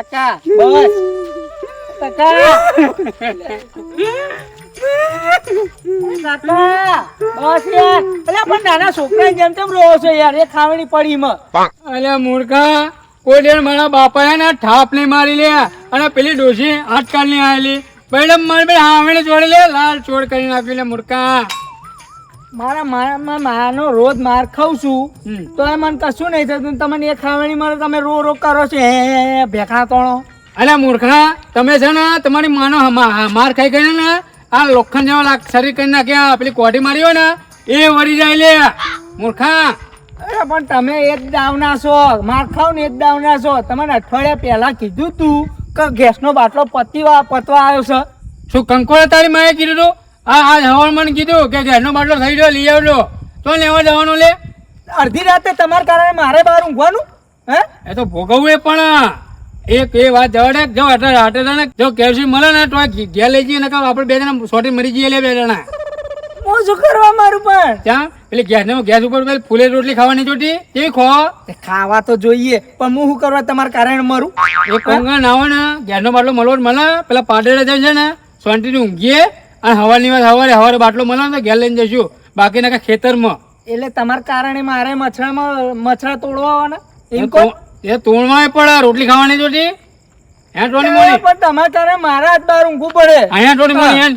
કાકા બસ કાકા કાકા બસ યાર અલ્યા પણ નાના છોકરા જેમ તેમ રહો છો યાર એ ખાવણી પડી માં અલ્યા મૂર્ખા કોઈ દેર મારા બાપાએ ને થાપ નહીં મારી લે અને પેલી ડોશી આજકાલ ની આવેલી મેડમ મારી બે હાવણે જોડી લે લાલ ચોડ કરી નાખી લે મૂર્ખા મારા માનો રોજ માર ખાઉં છું તો એ મને કશું નહીં થતું તમને એ ખાવણી મળે તમે રો કરો છો હે ભેખા તોણો અલ્યા મૂર્ખા તમે છે ને તમારી માનો માર ખાઈ ગઈ ને આ લોખંડ જેવા શરીર કરી નાખ્યા પેલી કોઠી મારી હોય ને એ વળી જાય લે મૂર્ખા અરે પણ તમે એ જ દાવના છો માર ખાવ ને એ જ દાવના છો તમને અઠવાડિયા પહેલા કીધું તું કે ગેસનો બાટલો પતવા આવ્યો છે શું કંકોડા તારી માએ કીધું તું આ હવાન મને કીધું કે ગેસનો બાટલો થઈ ગયો લઈ આવજો તો લેવા જવાનું લે અડધી રાતે તમારા કારણે મારે બહાર ઊંઘવાનું હે એ તો ભોગવવું પણ એક એ વાત જવાડે જો આટલે જો કેલ્શિયમ મળે ને તો ઘેર લઈ જઈએ ને આપણે બે જણા સોટી મરી જઈએ લે બે જણા હું શું કરવા મારું પણ ત્યાં પેલી ગેસ ઉપર પેલી ફૂલે રોટલી ખાવાની જોટી કેવી ખો ખાવા તો જોઈએ પણ હું શું કરવા તમારા કારણે મરું એ કોંગા ના હોય ને ગેસનો બાટલો મળવો મળે પેલા પાડેડા જાય છે ને સોંટીથી ઊંઘીએ અને હવાની વાત સવારે બાટલો મળે ને તો ઘેર લઈને જઈશું બાકીના કાંઈ ખેતરમાં એટલે તમારા કારણે મારે મચ્છરા તોડવા આવવાના એમ કહો એ તોડમાં પડે રોટલી ખાવાની જોટી હે ટોની મોની પણ તમારા કારણે મારા જ બહાર ઊંઘવું પડે અહીંયા ટોની મોની હે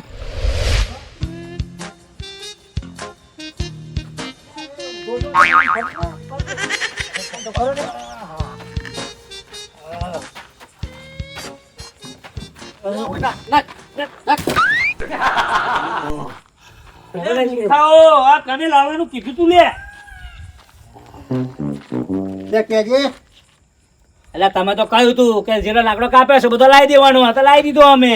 કને લાવવાનું કીધું તું લે કેજે એટલે તમે તો કહ્યું તું કે જેનો લાકડો કાપ્યો છે બધો લાવી દેવાનો તો લાવી દીધો અમે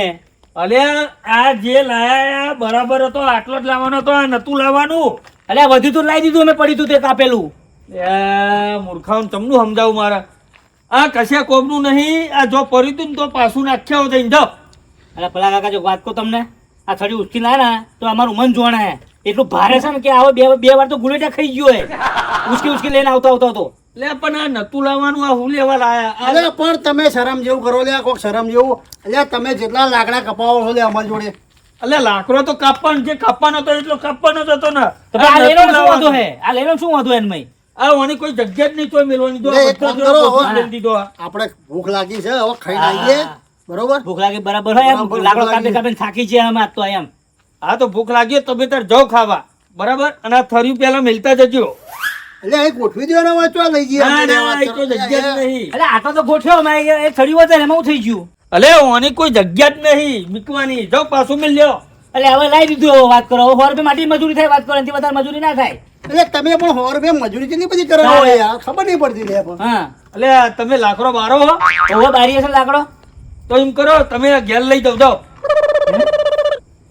અલે આ જે લાયા બરાબર હતો આટલો જ લાવવાનો તો આ નતું લાવવાનું અલે વધ્યું તું લાવી દીધું અમે પડ્યું તું તે કાપેલું મૂર્ખાઓને તમનું સમજાવું મારે આ કશે કોમનું નહીં આ જો પડ્યું તું ને તો પાછું નાખ્યા હોય જઈને જાઓ અરે પેલા કાકા જો વાત કહું તમને આ થોડી ઉચકી લાયા ને તો અમારું મન જોણે એટલું ભારે છે ને કે આવો બે વાર તો ગુલેટા ખાઈ ગયો હે ઉચકી લઈને આવતો હતો લે પણ આ નતું લાવવાનું આ હું લેવા લાયા અરે પણ તમે શરમ જેવું કરો લે કોક શરમ જેવું એટલે તમે જેટલા લાકડા કપાવો છો લે અમારી જોડે એટલે લાકડો તો કાપવાનો જે કાપવાનો હતો એટલો કાપવાનો જ હતો ને આ લેનો શું વાંધો હે આ લેનો શું વાંધો એન મય આ ઓની કોઈ જગ્યા જ નહીં તોય મેલવાની દો લે, એક કામ કરો, બધો મેલી દીધો આ. આપણે ભૂખ લાગી છે હવે ખાઈ આવીએ બરોબર ભૂખ લાગી બરાબર હોય એમ ભૂખ લાકડો લાગી. કાપી થાકી છે આમ આજ તો એમ હા તો ભૂખ લાગી હોય તમે તાર જાઓ ખાવા બરાબર અને આ થર્યું પેલા મેલતા જજો એટલે અહીં ગોઠવી દેવાના હોય તો લઈ જઈએ ના આપણે ના વાત એ તો કરો. જગ્યા જ નહીં એટલે આટલો તો ગોઠ્યો મેં એ થડ્યું હતું એમાં હું થઈ ગયું અલે ઓની કોઈ જગ્યા જ નહીં મૂકવાની જાઓ પાછું મેલ લ્યો એટલે હવે લાવી દીધું હવે વાત કરો હવે 100 રૂપિયા માટી મજૂરી થાય વાત કરો એનાથી વધારે મજૂરી ના થાય એટલે તમે પણ 100 રૂપિયા મજૂરી કેટલી બધી કરો છો યાર ખબર નહીં પડતી લે પણ હા અલે તમે લાકડો બારો હો હવે બારી હશે લાકડો તો એમ કરો તમે ઘેર લઈ જાઓ જાઓ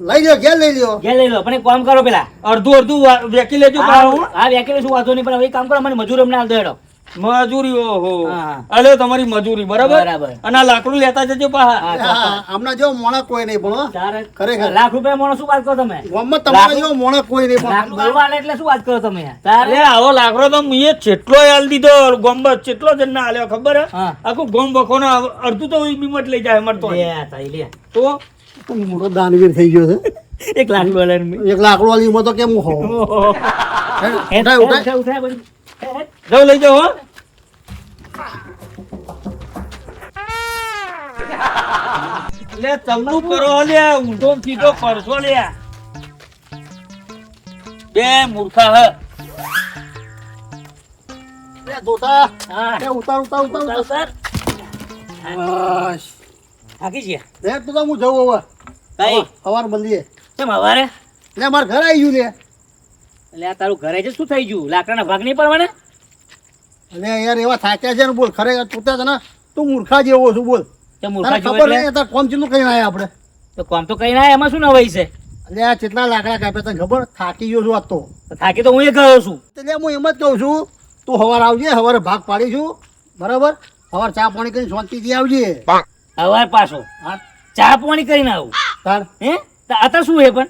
લઈ લ્યો ઘેર લઈ લ્યો ઘેર લઈ લો પણ એક કામ કરો પેલા અડધું વેકી લેજો પાછું. હા વેકેલે શું વાંધો નહીં પણ હવે એક કામ કરો મને મજૂર અમને આલ દો હેડો મજૂરી ઓહો હા. અલે તમારી મજૂરી બરાબર બરાબર. અને આ લાકડું લેતા જજો પાછા હા, હા, આમના જેવો મોણા કોઈ નહીં પણ હો. તારે ખરેખર. લાખ રૂપિયા મોણો શું વાત કરો તમે ગામમાં તમારા જેવો મોણા કોઈ નહીં લાખ પણ રૂપિયા આલે એટલે શું વાત કરો તમે તારે અરે આવો લાકડો તો મેં જેટલો હાલ દીધો ગોમ્બત જેટલો જણ ના હાલ્યો ખબર હે હા. આખું ગોમ બખો અડધું તો બીમટ લઈ જાય મળતો લે તાઈ લે તો મોટો દાનવીર થઈ ગયો છે એક લાખ ડોલર એક લાકડો વાળી તો કેમ હો ઉઠાય ઉઠાય ઉઠાય બધું જાઓ લઈ જાઓ હો લે તમને કરો લે ઊંધો ને સીધો ફરશો લે બે મૂર્ખા હ લે દોતા હા એ ઉતાર ઉતાર ઉતાર ઉતાર સર બસ થાકી ગયા લે તું તો હું જઉં હવે કઈ સવાર મળીએ કેમ હવારે લે માર ઘર આવી ગયું લે એટલે આ તારું ઘરે છે શું થઈ ગયું લાકડાના ભાગ નહીં પડવાના અલે યાર એવા થાક્યા છે ને બોલ ખરેખર તું છે ને તું મૂર્ખા જેવો છું બોલ તે તને મૂર્ખા જેવો ખબર એટલે નહીં તાર કોમ ચીલું કઈ આયા આપણે તો કોમ તો કઈ ના એમાં શું નવાઈ છે એટલે આ કેટલા લાકડા કાપ્યા તને ખબર થાકી ગયો છું આજ તો તો થાકી તો હું એ ગયો છું એટલે હું એમ જ કહું છું તું સવાર આવજે સવારે ભાગ પાડીશું બરાબર સવાર ચા પાણી કરીને શાંતિથી આવજે હવાર પાછો હા ચા પાણી કરીને આવું તાર હે તો અત્યારે શું હે પણ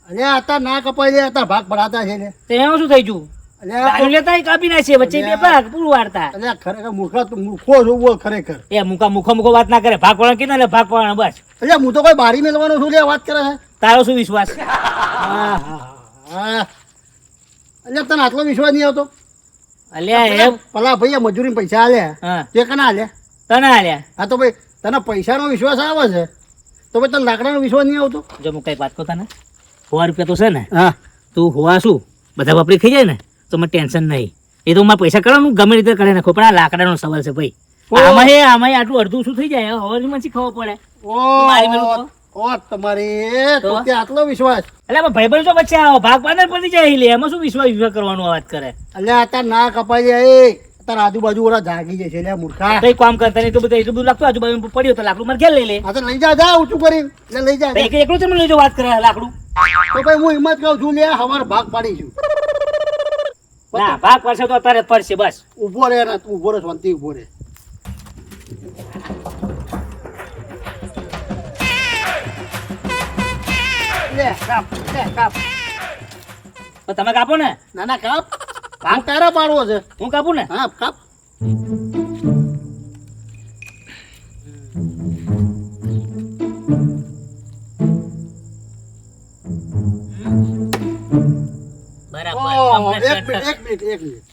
અરે અત્યારે ના કપાઈ લે અત્યારે ભાગ પડાતા છે ને તો એમાં શું થઈ ગયું અલ્યા દારૂ લેતા ય કાપી નાખીએ વચ્ચે બે ભાગ પૂરું વાળતા. અલ્યા ખરેખર મૂર્ખા તું મૂર્ખો છો બોલ ખરેખર. એ મુખો વાત ના કરે, ભાગ પાડવાનું કીધું ને ભાગ પાડવાનું બસ. અલ્યા હું તો કોઈ બારી મેલવાનો છું લે વાત કરે છે. તારો શું વિશ્વાસ? હા. અલ્યા તને આટલો વિશ્વાસ નહીં આવતો? અલ્યા એમ પેલા ભાઈ મજૂરી પૈસા આલ્યા હા તે કના આલ્યા? તને આલ્યા. હા તો ભાઈ તને પૈસાનો વિશ્વાસ આવે છે તો ભાઈ તને લાકડાનો વિશ્વાસ નહીં આવતો? જો હું કઈક વાત કહું તને, 100 રૂપિયા તો છે ને, હા તું હોવા શું બધા વાપરી ખાઈ જાય ને તો મને ટેન્શન નહીં. એ તો મારા પૈસા કરવાનું ગમે રીતે કરી નાખો, પણ આ લાકડાનો સવાલ છે ભાઈ. આમાં આટલું અડધું શું થઈ જાય હવે મને ખબર પડે. મારી મેલું તો. ઓ તમારી તો કે આટલો વિશ્વાસ? એટલે ભાઈબંધ તો વચ્ચે આવો ભાગ પાડે પડી જાય લે, એમાં શું વિશ્વાસ કરવાનું આ વાત કરે? અલ્યા અત્યારે ના કપાઈ જાય અત્યારે આજુબાજુ ઓલા જાગી જાય છે લે મૂર્ખા. કઈ કામ કરતા નહીં તો બધું એટલું બધું લાગતું આજુબાજુ પડ્યું તો લાકડું મારે ઘેર લઈ લે. હા તો લઈ જા ઊંચું કરી એટલે લઈ જા. એકલું તમે લઈ જાઓ વાત કરે લાકડું. તો ભાઈ હું હિંમત કહું છું લે હવાર ભાગ પાડીશું. ના ભાગ પડશે તો અત્યારે પડશે બસ. ઉભો રે ને તું ઉભો રે શાંતિ ઉભો રે. લે કાપ લે કાપ. તો તમે કાપો ને. ના ના કાપ ભાગ તારા પાડવો છે. હું કાપું ને. હા કાપ. બરાબર એક મિનિટ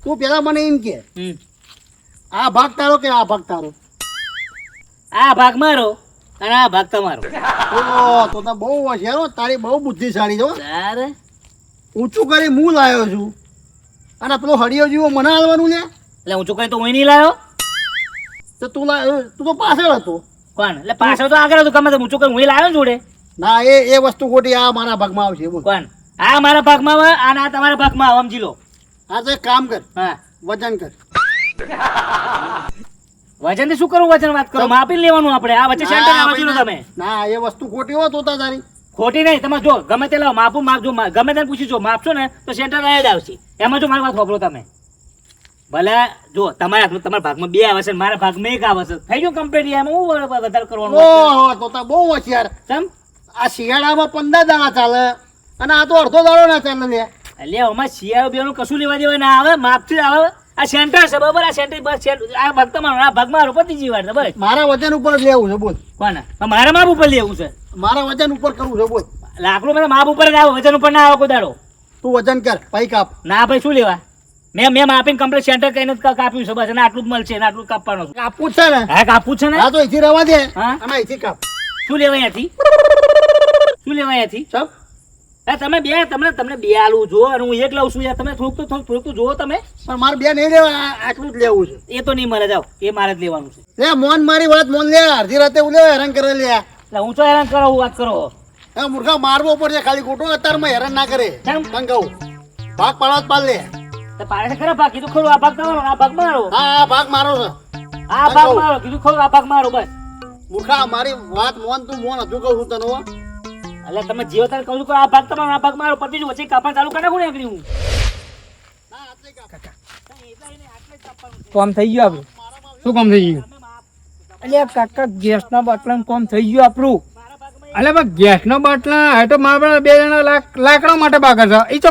તું પેલા મને એમ કે હમ. આ ભાગ તારો કે આ ભાગ તારો? આ ભાગ મારો અને આ ભાગ તમારો. ઓ તો બહુ હોશિયાર હો, તારી બહુ બુદ્ધિશાળી છો. તારે ઊંચું કરી હું લાવ્યો છું અને પેલો હરિયો જેવો મને હાલવાનું લે. એટલે ઊંચું કરી તો હું નહીં લાવ્યો. તો તું તો પાછળ હતો. કોણ? એટલે પાછળ તો આગળ હતું, ગમે તે ઊંચું કરી હું લાવ્યો જોડે. ના એ વસ્તુ ખોટી આ મારા ભાગમાં આવશે બોલ. કોણ? આ મારા ભાગમાં આવે અને આ તમારા ભાગમાં આવે, સમજી લો. હા તો એક કામ કર હા વજન કર. વજન શું કરવું? વજન વાત કરો, માપી લેવાનું આપણે. આ વચ્ચે સેન્ટર સમજી લો તમે. ના એ વસ્તુ ખોટી હો તો તારી. ખોટી નહીં. તમે જો ગમે તે લાવો માપું માપજો, ગમે તેને પૂછી જો માપશો ને તો સેન્ટર જ આવશે. એમાં જો મારી વાત ખબરો તમે ભલે જો તમારા ભાગમાં 2 આવે છે મારા ભાગમાં 1 આવે છે, થઈ ગયું કમ્પ્લીટ. એમાં હું વધારે કરવાનું? ઓહો તો તો બહુ હોશિયાર. સમ આ શિયાળામાં 15 દાણા ચાલે અને આ તો અડધો દાડો ના ચાલે લે. એટલે આમાં શિયાળો બેવાનું કશું લેવા દેવા ના આવે, માપથી આવે. આ સેન્ટર છે બરાબર, આ સેન્ટર બસ આ ભાગ તમારો, આ ભાગ મારો, પતિ જીવાડ બસ. મારા વજન ઉપર જ લેવું છે બોલ. કોને? મારા માપ ઉપર લેવું છે. મારા વજન ઉપર કરવું છે બોલ. લાકડું મને માપ ઉપર જ આવે, વજન ઉપર ના આવે કોઈ દાડો. તું વજન કર ભાઈ કાપ. ના ભાઈ શું લેવા, મેં માપીને કમ્પ્લીટ સેન્ટર કહીને જ કાપ્યું છે બસ. અને આટલું જ મળશે, આટલું જ કાપવાનું છે. કાપવું જ છે ને? હા કાપવું છે ને. હા તો અહીંથી રવા દે હા? અને અહીંથી કાપ. શું લેવા અહીંયાથી? શું લેવા અહીંયાથી? ચપ. તમને બે આલું જો અને હું એક લઉં છું યાર. તમે થોડુંક તો જોવો તમે. પણ મારે બે નહીં લેવા આટલું જ લેવું છે. એ તો નહીં મળે, જાઓ એ મારે જ લેવાનું છે. લે મોન મારી વાત મોન લે અડધી રાતે હું લે હેરાન કરે લે. એટલે હું તો હેરાન કરો વાત કરો. એ મૂર્ખા મારવો પડશે ખાલી ખોટો અત્યારમાં હેરાન ના કરે. કેમ? તને કહું ભાગ પાડવા જ પાડ લે. તો પાડે છે ખરા ભાગ, કીધું ખરું આ ભાગ તમારો, આ ભાગ મારો. હા આ ભાગ મારો છે. આ ભાગ મારો કીધું ખરું, આ ભાગ મારો બસ. મૂર્ખા મારી વાત મોન તું મોન હજુ કહું છું તને હો. એટલે તમે જીવો તારે કહું છું આ ભાગ તમારો, આ ભાગ મારો, પતિ વચ્ચે કાપણ ચાલુ કરી નાખું ને એકલી હું. કોમ થઈ ગયું આપણું. શું કામ થઈ ગયું? એટલે કાકા ગેસના બાટલાનું કોમ થઈ ગયું આપણું. અલે બા ગેસનો બાટલા એ તો મારા 2 જણા લાકડા માટે બાગર છે. એ તો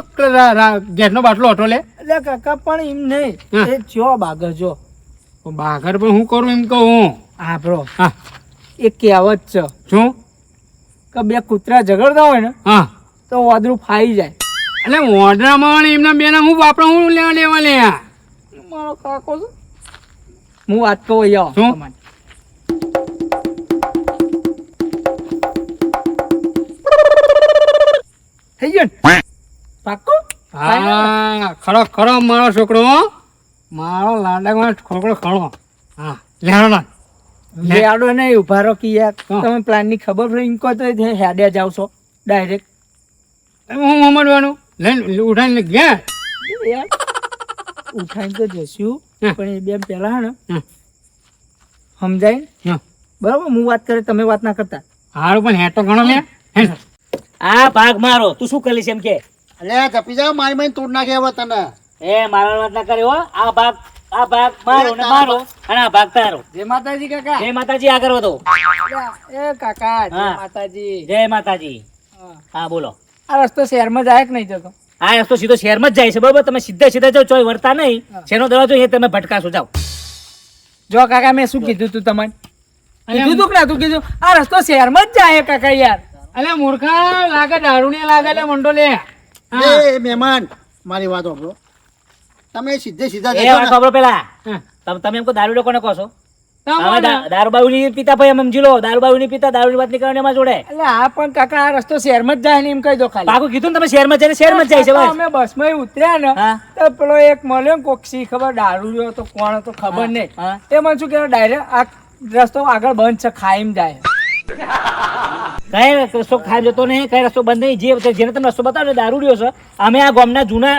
ગેસનો બાટલો હતો લે. એટલે કાકા પણ એમ નહીં, હા. એ જો બાગર જો બાગર પણ હું કરું એમ કહું. હા બ્રો, હા એ કહેવત છે શું? કે 2 કૂતરા ઝઘડતા હોય ને હા તો વાદરું ફાઈ જાય. એટલે ઓર્ડરમાં એમના બેના હું વાપરો હું લેવા લે. મારો કાકો છે, હું વાત કહું અહીંયા શું? તમારે. થઈ ગયું ને? પાક્કું? હા ખરો મારો છોકરો, મારો લાડકમાં છોકરો ખરો. હા લેવાનો ના. લેડો નહીં, ઉભા રહો કે યાર. હા. તમે પ્લાન ની ખબર પડે એમ કહો તો હેડ્યા જાવ છો ડાયરેક્ટ. હું સમજવાનું લઈને ઉઠાઈને ગયા. યાર ઉઠાઈને તો જશું, હા. પણ એ બેન પેલા હે ને હા. સમજાય હા. બરાબર, હું વાત કરે તમે વાત ના કરતા. હારું પણ હેઠો ઘણો લે. આ ભાગ મારો, તું શું કરીશ એમ કે? અલે જપી જા મારી મારી તોડ નાખે હવે તને. એ મારા વાત ના કર્યો હો. આ ભાગ મારો ને મારો અને આ ભાગ તારો. જય માતાજી કાકા. જય માતાજી. આગળ વધો. એ કાકા જય હા. માતાજી. જય માતાજી. હા. હા બોલો. આ રસ્તો શહેરમાં જાય કે નહીં જતો? આ રસ્તો સીધો શહેરમાં જ જાય છે બરોબર તમે સીધા સીધા જાઓ ચોય વળતા નહીં શેનો દરવાજો એ તમે ભટકાશો જાઓ જો કાકા મેં શું કીધું તું તમને કીધું તું કે નતું કીધું આ રસ્તો શહેરમાં જ જાય કાકા યાર. અલે મૂર્ખા લાગે દારૂની લાગે લે મંડો લે એ મહેમાન મારી વાત સાંભળો તમે સીધે સીધા એ જજો વાત ને. ખબર પેલા હા. તમે એમ કહો દારૂ કોને કહો છો તમે અમે દારૂ બારૂ નહીં પીતા ભાઈ અમે સમજી લો દારૂ બારૂ નહીં પીતા દારૂની વાત નહીં કરવાની અમારા જોડે એટલે આ પણ કાકા આ રસ્તો શહેરમાં જ જાય ને એમ કહી દો ખાલી. પાકું કીધું ને તમે શહેરમાં જાય શહેરમાં જ જાય છે બસ અમે બસમાં ઉતર્યા ને હા. તો પેલો એક મળ્યો ને કોક સી ખબર દારૂ રહ્યો તો કોણ હતો ખબર નહીં હા. એ મને શું કહેવાય ડાયરેક્ટ આ રસ્તો આગળ બંધ છે ખાઈમ જાય. કઈ રસ્તો ખાઈ જતો નહીં કઈ રસ્તો બંધ નહીં જે જેને તમે રસ્તો બતાવ્યો દારૂ રહ્યો છે અમે આ ગામના જૂના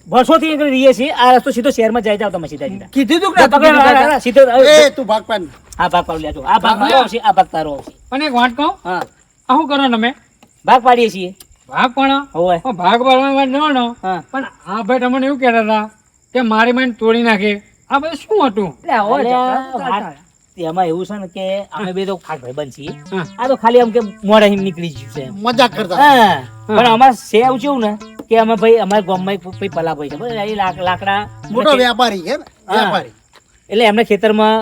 વર્ષોથી આગળ રહીએ છીએ આ રસ્તો સીધો શહેરમાં જાય જાવ તમે સીધા સીધા કીધું તું કે નતું પકડો, કીધું કાકા? સીધો એ તું ભાગ પાડ આ ભાગ પાડી લેજો આ ભાગ મારો આવશે આ ભાગ તારો આવશે પણ એક વાત કહું હા આ શું કરો તમે ભાગ પાડીએ છીએ ભાગ પણ હોવે ભાગ પાડવાની વાત ન હા પણ આ ભાઈ તમને એવું કહેતા હતા કે મારી માઇન્ડ તોડી નાખે આ બધું શું હતું એટલે આવો અલ્યા, ઝઘડા વાત એમાં એવું છે ને કે અમે બે તો ખાસ ભાઈબંધ છીએ હા. આ તો ખાલી આમ કે મોડા હિમ નીકળી ગયું છે એમ. મજાક કરતા હા પણ અમારે છે એવું કેવું ને કે અમે ભાઈ અમારા ગામમાં એક ભાઈ પલા ભાઈ છે બરાબર? એ લાકડા મોટો વ્યાપારી છે ને હા. વ્યાપારી એટલે એમને ખેતરમાં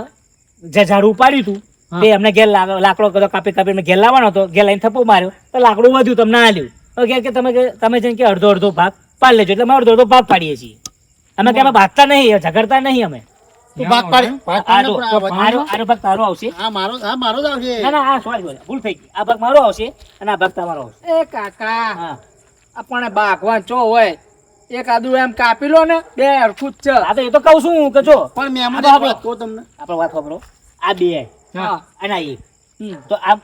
જે ઝાડુ ઉપાડ્યું હતું તે એમને ઘેર લાકડો કદો કાપી કાપીને ઘેર લાવવાનો હતો ઘેર લઈને થપ્પો માર્યો તો લાકડું વધ્યું તમને આલ્યું તો ઘેર કે તમે જેમ કે અડધો અડધો ભાગ પાડી લેજો એટલે અમે અડધો અડધો ભાગ પાડીએ છીએ અમે કે અમે ભાગતા નહીં ઝઘડતા નહીં અમે તું ભાગ પાડી ભાગ આ પાડીને જો, પણ આ વચન- આનો ભાગ તારો આવશે હા મારો જ આવશે ના ના આ સોરી ભૂલ થઈ ગઈ આ ભાગ મારો આવશે અને આ ભાગ તમારો આવશે એ કાકા હા આપણે બાગવાન ચો હોય એક આદુ એમ કાપી લો ને બે હરખું જ છે. આ તો એ તો કહું છું કે જો પણ મહેમાન આ એક તો વાત કહું તમને આપણે વાત ખબરો આ બે હા. અને આ એક હમ. તો આ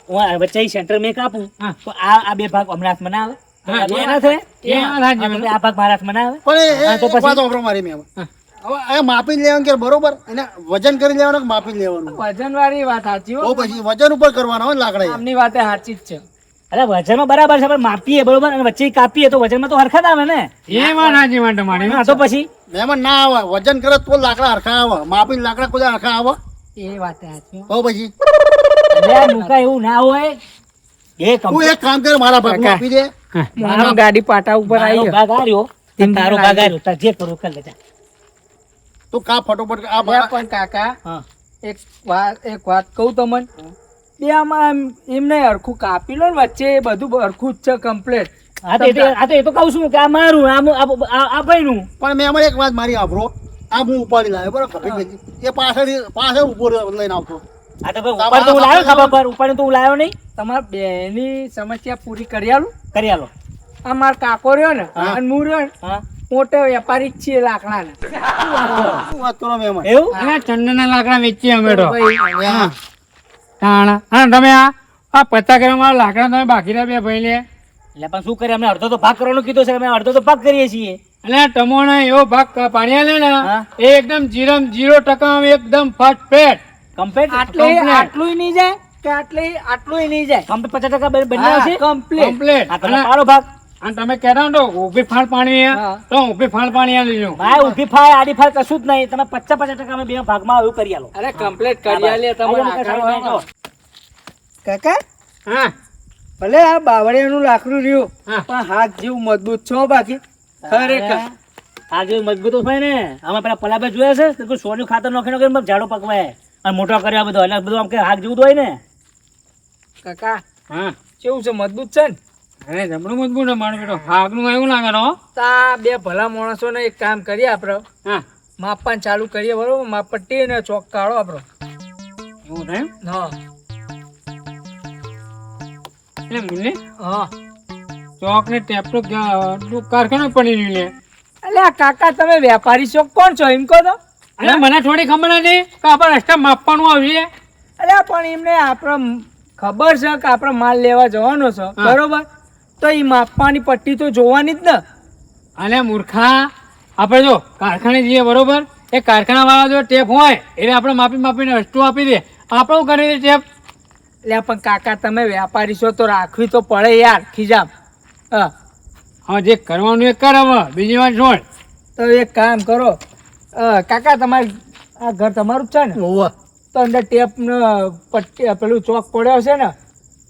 હું આ વચ્ચે સેન્ટર મેં કાપું હા. તો આ બે ભાગ હમણાં હાથમાં ના આવે હા, આ બે ના થાય એ વાત સાચી. હા, તો આ ભાગ મારા હાથમાં ના આવે પણ હા, તો એક પછી? વાત સાંભળો મારી મહેમાન હવે આ માપી લેવાનું કે બરોબર એને વજન કરી લેવાનું કે માપી લેવાનું વજન વાળી વાત સાચી તો હો પછી વજન ઉપર કરવાનો હોય ને લાકડા આમની વાત સાચી જ છે. અરે વજનમાં બરાબર છે પણ માપીએ બરોબર અને વચ્ચે કાપીએ તો વજનમાં તો હરખા જ આવે ને એ વાત સાચી વાત તમારી હા તો પછી મહેમાન ના આવે વજન કરે તો લાકડા હરખા આવે માપીને લાકડા કોઈ હરખા આવે એ વાત સાચી હો. તો પછી એટલે આ મુકા એવું ના હોય એ તું એક કામ કર મારા ભાગમાં કાકા. આપી દે મારો ગાડી પાટા ઉપર મારો આવી ભાગ આર્યો તારો ભાગ આર્યો તાર જે કરવું કર લેજા તું કા ફટોફટ આ બે મારા- પણ કાકા હા એક વાત કહું તમને બે આમાં એમને હરખું કાપી લો ને વચ્ચે એ બધું હરખું જ છે કમ્પ્લેટ. આ તો એ તો કહું છું કે આ મારું આ ભાઈનું પણ મેં એક વાત મારી આભરો આ હું ઉપાડી લાવ્યો બરોબર એ પાછળ ઉભો લઈને આવતો આ તો ભાઈ ઉપર તો હું લાવ્યો ખબર પર ઉપર તો હું લાવ્યો નહીં તમારા બેની સમસ્યા પૂરી કરી આલું. કરી આલો આ મારો કાકો રહ્યો ને હા. અને હું રહ્યો ને હા મોટો વેપારી જ છીએ લાકડાના. શું વાત કરો મહેમાન એવું અરે ચંદનના લાકડા વેચીએ અમે તો ભાઈ, હા. તાણા હા તમે આ 50 ગ્રામ વાળા લાકડા તમે બાકી રહ્યા બે ભાઈ લે એટલે પણ શું કરીએ અમે અડધો તો ભાગ કરવાનો કીધો છે અમે અડધો તો ભાગ કરીએ છીએ અને ટમોને એવો ભાગ પાણી આલે ને હા. એ એકદમ 0% એકદમ ફર્સ્ટ પેટ કમ્પ્લીટ આટલું નહીં જાય કે આટલું નહીં જાય. કમ્પ્લીટ 50% બંને આવશે કમ્પ્લીટ. કમ્પ્લીટ આ તમે પાડો ભાગ અને તમે કહેતા ને તો ઊભી ફાળ પાણી હા. તો ઊભી ફાળ પાણી આલી જો ભાઈ ઊભી ફાય આડી ફાય કશું જ નહીં તમે 50% અમે બે ભાગમાં એવું કરી આલો અરે કમ્પ્લીટ કરી આલે તમે લાકડા. કાકા હા ભલે આ બાવળિયાનું લાકડું રહ્યું હા. પણ હાથ જેવું મજબૂત છો બાકી ખરેખર. આ જેવું મજબૂત હોય ને અમે પેલા પલાબે જોયા છે કે કોઈ સોનું ખાતર નાખીને કરીને ઝાડો પકવાય અને મોટો કર્યો બધો એટલે બધું આમ કે હાથ જેવું તો હોય ને કાકા હા કેવું છે મજબૂત છે ને? અરે જબરું મજબૂત છે મારું બેટો હાગનું એવું લાગે નો તો આ બે ભલા માણસોને એક કામ કરીએ આપણે હા માપવાનું ચાલુ કરીએ બરોબર માપ પટ્ટી અને ચોક કાઢો આપણો. એવું થાય હા એટલે મુન્ને હા ચોક ને ટેપ તો કારખાનું પડી રહ્યું લે એટલે આ કાકા તમે વેપારી છો કોણ છો એમ કહો તો. અરે મને થોડી ખબર નથી કે આપણે રસ્તા માપવાનું આવીએ અરે પણ એમને આપણે ખબર છે કે આપણે માલ લેવા જવાનો છે હા. બરોબર તો એ માપવાની પટ્ટી તો જોવાની જ ને. અને મૂર્ખા આપણે જો કારખાને જઈએ બરોબર એ કારખાના વાળા જો ટેપ હોય એટલે આપણે માપીને વસ્તુ આપી દે આપણે શું કરી દે ટેપ એટલે પણ કાકા તમે વેપારી છો તો રાખવી તો પડે યાર ખીજામ. હા હવે જે કરવાનું એ કર હવે બીજી વાત છોડ તો એક કામ કરો કાકા તમારે આ ઘર તમારું જ છે ને હોવે. તો અંદર ટેપ ને પટ્ટી પેલું ચોક પડ્યો છે ને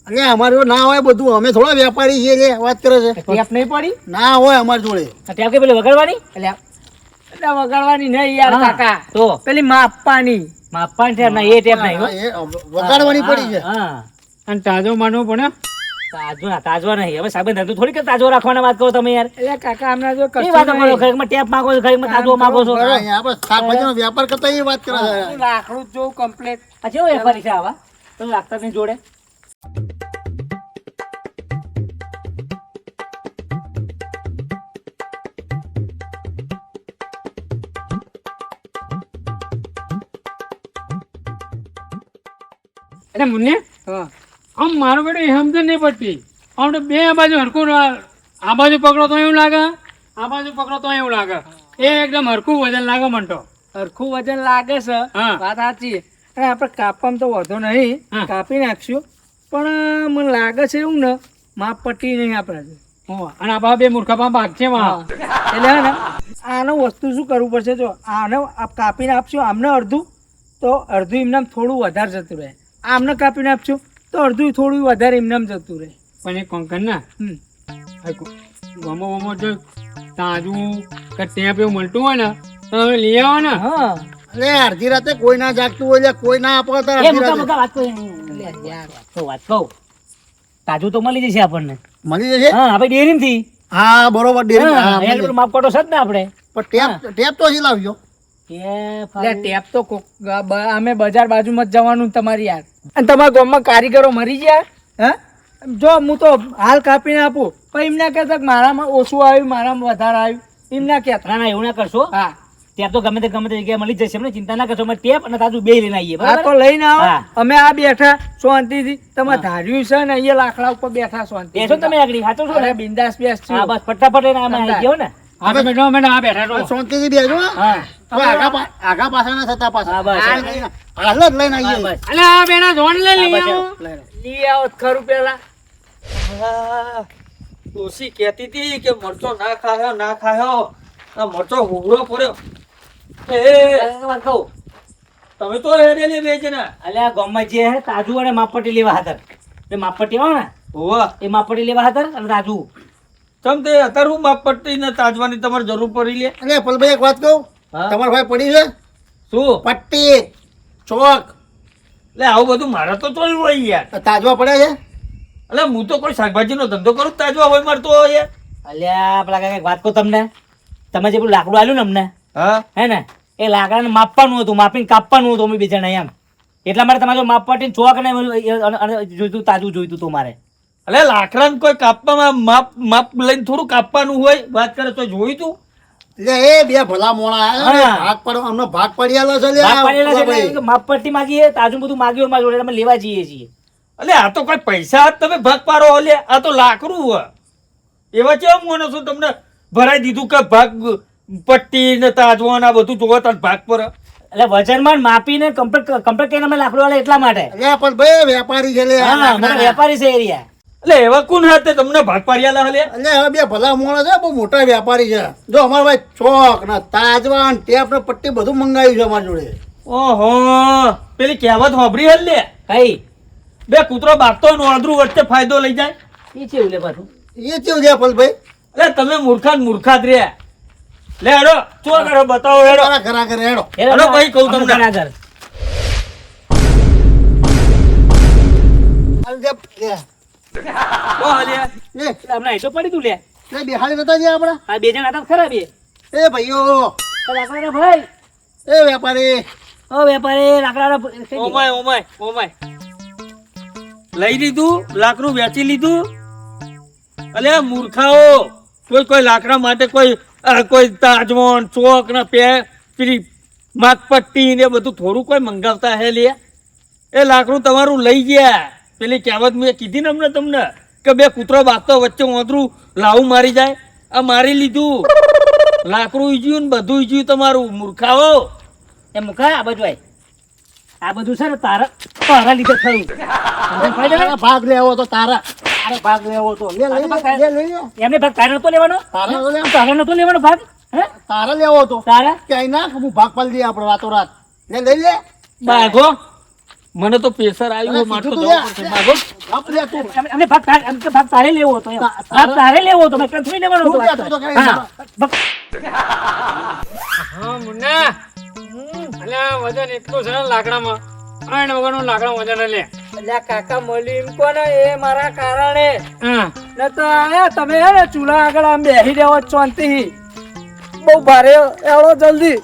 અને અમારે જો ના હોય બધું, અમે થોડા વેપારી છીએ લે, વાત કરે છે. ટેપ નહીં પડી ના હોય અમારી જોડે. ટેપ કે પેલી વગાડવાની એટલે એટલે વગાડવાની નહીં યાર હા, કાકા, તો પેલી માપવાની. માપવાની ટેપ ના, એ ટેપ નહીં હો. હા, એ વગાડવાની પડી છે. હા અને તાજો માનવો પડે. તાજો ના, તાજો નહીં. હવે સાહેબ ધંધો થોડી કે તાજો રાખવાના વાત કરો તમે યાર. એટલે કાકા હમણાં જો એ કશું વાતો કરો, નહીં. ખરેખર ટેપ માંગો છો, ખરેખર તાજો માંગો છો. બરાબર, અહીંયા આપણે શાકભાજીનો વેપાર કરતા એ વાત કરે છે. લાકડું જ જોઉં કમ્પ્લેટ. આ કેવો વેપારી છે આવા? તમે લાગતા જ નહીં જોડે. એટલે મુન્ને હા આમ મારો બેટો એ સમજ નહીં પડતી. આમ તો બે બાજુ હરખું આ બાજુ પકડો તો એવું લાગે, આ બાજુ પકડો તો એવું લાગે. એ એકદમ હરખું વજન લાગે મને તો. સરખું વજન લાગે છે, હા. વાત સાચી. અને આપણે કાપવામાં તો વધો નહીં, હા. કાપી નાખશું. પણ મને લાગે છે એવું ને, માપ પટ્ટી નહીં આપણે. હો, અને આ બા બે મૂર્ખા ભાગ છે માં. એટલે હે ને આનો વસ્તુ શું કરવું પડશે, જો આને કાપીને આપશું આમને અડધું, તો અડધું એમને થોડું વધારે જતું રહે. આમને કાપીને આપશું તો અડધું થોડું વધારે એમને જતું રહે. પણ એક કોંકણ ના હમ. ગમો ગમો જો તાજું કે ટેપ એવું મળતું હોય ને તો તમે લઈ આવો ને. હા અરે અડધી રાતે કોઈ ના જાગતું હોય, એટલે કોઈ ના આપો તો એ અડધી મુકા રાતે મુકા વાત કહો. એટલે યાર તો વાત કહું, તાજું તો મળી જશે આપણને. મળી જશે. હા આપણે ડેરીમાંથી. હા બરોબર, ડેરી. હા, હા, અહીંયા મળી પેલું માપ કાઢો છે જ ને આપણે. જશે. પણ ટેપ તો હજી લાવજો. એટલે ટેપ તો અમે બજાર બાજુમાં જ જવાનું તમારી યાર. અને તમારા ગામમાં કારીગરો મરી ગયા હે? જો હું તો હાલ કાપીને આપું, પણ એમ ના કહેતા કે મારામાં ઓછું આવ્યું, મારામાં વધારે આવ્યું, એમ ના કહેતા. ના ના એવું ના કરશો. હા ટેપ તો ગમે તે જગ્યાએ મળી જ જશે, એમને ચિંતા ના કરશો. અમે ટેપ અને તાજું બે લઈને આવીએ, હા તો બરાબર? લઈને આવો. હા. અમે આ બેઠા શાંતિથી, તમે ધાર્યું છે ને અહીંયા લાકડા ઉપર બેઠા શાંતિ. બેસો ને તમે આગળ, સાચું છો ને? બિંદાસ બેસ હા બસ ફટાફટ લઈને અમે આવી ગયો ને. આ તો બેઠો અમે આ બેઠા રહો. શાંતિથી બેસજો. હા હવે આગા પાછા ના થતા પાછા. હા, બસ. હાલ જ લઈને હા, આવીએ. બસ. અલે આ બેના જોન લઈ લઈ હા, બસ, આવો. ચાલો. લઈ આવો તો ખરું પેલા. ડોશી કહેતી હતી કે મરચો ના ખાયો ના ખાયો, આ મરચો હુંગરો પડ્યો. વાત કહું. તમે તો હેડેલી વેચ ને. અલ્યા ગામમાં જે હે તાજુ અને માપપટ્ટી લેવા હતા. એ માપપટ્ટી આવે ને હોવા એ માપપટ્ટી લેવા હતા અને તાજુ. તમ તે અત્યારે હું માપપટ્ટી ને તાજવાની તમારે જરૂર પડી લે. એટલે પલભાઈ એક વાત કહું, હા? તમારા ભાઈ પડી છે શું પટ્ટી ચોક એટલે આવું બધું મારે તો જોયું હોય યાર. તાજવા પડે છે. એટલે હું તો કોઈ શાકભાજીનો ધંધો કરું તાજવા હોય મારતો હોય. અલ્યા પેલા કાકા એક વાત કહું તમને. તમે જે પેલું લાકડું આલ્યું ને અમને, હા હે ને, એ લાકડાને માપવાનું હતું, માપીને કાપવાનું હતું અમે બીજાને એમ. એટલા માટે તમારે જો માપપટ્ટી ને ચોક ને જોઈતું, તાજું જોઈતું હતું મારે. એટલે લાકડાને કોઈ કાપવામાં માપ લઈને થોડું કાપવાનું હોય, વાત કરે તો જોયું તું. એટલે એ બે ભલા મોણા હા. ભાગ પાડો, અમને ભાગ પડિયાલો છે લે આ ભાગ પાડેલા છે પલભાઈ. એટલે માપપટ્ટી માંગીએ, તાજું બધું માંગ્યું મારી જોડે, અમે લેવા જઈએ છીએ. એટલે આ તો કોઈ પૈસા જ તમે ભાગ પાડો લે, આ તો લાકડું હોય. એવા કેવા મોનો છો તમને ભરાઈ દીધું કે ભાગ પટ્ટી ને તાજવા ને આ બધું જોવો તો ભાગ પર. એટલે વજનમાં માપીને કમ્પ્લીટ કરીને અમે લાકડું આલે એટલા માટે. એટલે પલભાઈ વેપારી છે લે આ હા મને લાકડાના. વેપારી છે એરિયા. એટલે એવા કોણ હાથે તમને ભાગ પાડ્યા લે. એટલે હવે બે ભલા મોણા છે, બહુ મોટા વેપારી છે. જો અમારા ભાઈ ચોક ને તાજવા ને ટેપ ને પટ્ટી બધું મંગાવ્યું છે અમારી જોડે. ઓહો પેલી કહેવત હોભરી હલ લે, કઈ બે કૂતરો બાગતો નોંધરું વચ્ચે ફાયદો લઈ જાય. એ છે લે પાછું. એ કેવું છે પલભાઈ? એટલે તમે મૂર્ખા જ રહ્યા. લે હેડો ચો કરો બતાવો હેડો. મારા ઘર આગળ હેડો. હેડો ભાઈ કહું તમને. ઘણા ઘર. હાલ જે લે. ઓ હાલે. લે, એટલે અમને અહીં તો પડી તું લે. લે બેહાડી નતા જે આપડા. આ બે જણ હતા તો ખરા બે. એ ભાઈઓ, તો લાકડાના ભાઈ. એ વેપારી, ઓ વેપારી લાકડાના ઓમાય લઈ લીધું, લાકડું વેચી લીધું. અલે મૂર્ખાઓ, કોઈ લાકડા માટે કોઈ તાજવાન ચોક ને પેલી માથપટ્ટી ને બધું થોડું કોઈ મંગાવતા હે લે. એ લાકડું તમારું લઈ ગયા. પેલી કહેવત મેં કીધી ને હમણાં તમને કે બે કૂતરો બાગતો વચ્ચે ઓંતરું લાવું મારી જાય, આ મારી લીધું. લાકડું ઈજ્યું ને બધું ઈજ્યું તમારું. મૂર્ખાઓ એ મુકા આ બાજુ આય. આ બધું છે ને તારા લીધે થયું. તારા ભાગ લેવો તો તારા ભાગ લેવો તો લે લઈ લે, લે લઈ લે. એમને ભાગ તારે નતો લેવાનો. તારા તો લે, તારે નતો લેવાનો ભાગ. હે તારા લેવો તો તારા ક્યાંય ના હું ભાગ પાડી દઈએ આપણે રાતો રાત. લે લઈ લે. બાઘો મને તો પ્રેશર આવ્યું અરે મારે તો કીધું જવું તું પડશે ભાગો. બાપ લે તું. એમને ભાગ તારે લેવો હતો એમ. ભાગ તારે લેવો હતો મેં કઈ થોડી લેવાનો તું હતો. લે, તું તો કઈ હા. હા મુન્ના અલ્યા વજન એટલું છે ને લાકડામાં 8 વગરનું લાકડા વજન લે અલ્યા કાકા મળી એમ કોને એ મારા કારણે હા ન તો આયા તમે હે ને ચૂલા આગળ આમ બેસી રહ્યો શાંતિ બહુ ભારે એવડો જલ્દી